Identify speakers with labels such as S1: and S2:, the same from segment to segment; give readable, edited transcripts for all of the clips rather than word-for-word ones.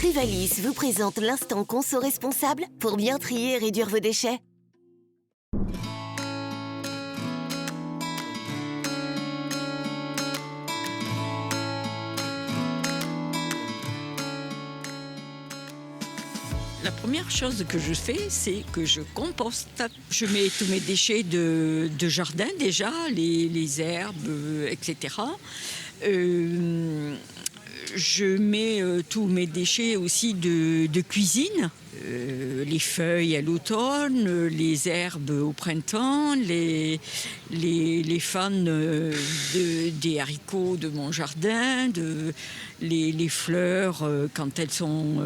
S1: Trivalis vous présente l'instant conso responsable pour bien trier et réduire vos déchets.
S2: La première chose que je fais, c'est que je composte. Je mets tous mes déchets de jardin déjà, les herbes, etc. Je mets tous mes déchets aussi de cuisine, les feuilles à l'automne, les herbes au printemps, les fans des haricots de mon jardin, les fleurs quand elles sont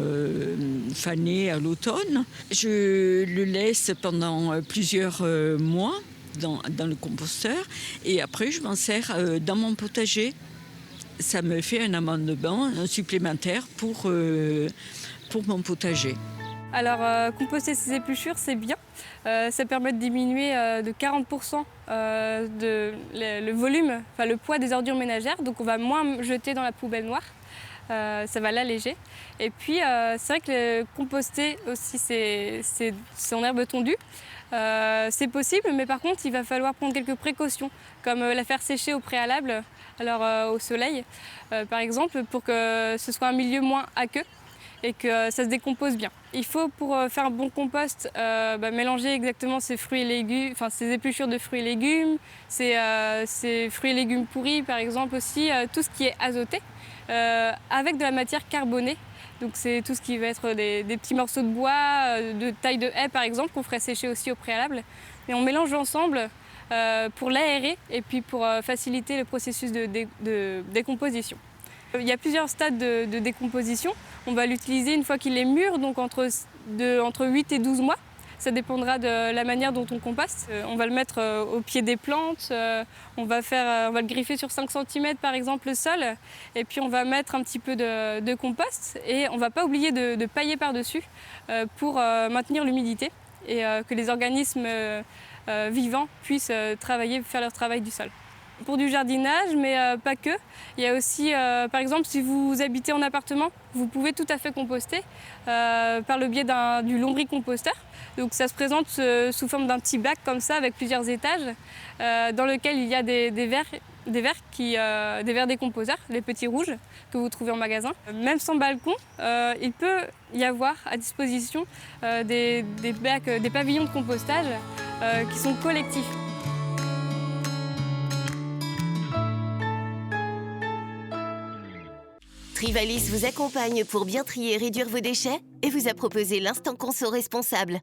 S2: fanées à l'automne. Je le laisse pendant plusieurs mois dans le composteur et après je m'en sers dans mon potager. Ça me fait un amendement supplémentaire pour mon potager.
S3: Alors, composter ses épluchures, c'est bien. Ça permet de diminuer de 40% le volume, enfin le poids des ordures ménagères. Donc on va moins jeter dans la poubelle noire. Ça va l'alléger. Et puis c'est vrai que composter aussi c'est en herbe tondue. C'est possible, mais par contre il va falloir prendre quelques précautions, comme la faire sécher au préalable, alors au soleil par exemple, pour que ce soit un milieu moins aqueux et que ça se décompose bien. Il faut, pour faire un bon compost, mélanger exactement ses fruits et légumes, enfin ses épluchures de fruits et légumes, ses fruits et légumes pourris par exemple aussi, tout ce qui est azoté, avec de la matière carbonée. Donc c'est tout ce qui va être des petits morceaux de bois, de taille de haie par exemple, qu'on ferait sécher aussi au préalable. Et on mélange ensemble pour l'aérer et puis pour faciliter le processus de décomposition. Il y a plusieurs stades de décomposition. On va l'utiliser une fois qu'il est mûr, donc entre 8 et 12 mois. Ça dépendra de la manière dont on composte. On va le mettre au pied des plantes, on va le griffer sur 5 cm par exemple le sol, et puis on va mettre un petit peu de compost et on ne va pas oublier de pailler par-dessus pour maintenir l'humidité et que les organismes vivants puissent faire leur travail du sol. Pour du jardinage, mais pas que. Il y a aussi, par exemple, si vous habitez en appartement, vous pouvez tout à fait composter par le biais du lombricomposteur. Donc ça se présente sous forme d'un petit bac comme ça, avec plusieurs étages, dans lequel il y a des vers décomposeurs, les petits rouges que vous trouvez en magasin. Même sans balcon, il peut y avoir à disposition des pavillons de compostage qui sont collectifs.
S1: Trivalis vous accompagne pour bien trier et réduire vos déchets et vous a proposé l'instant conso responsable.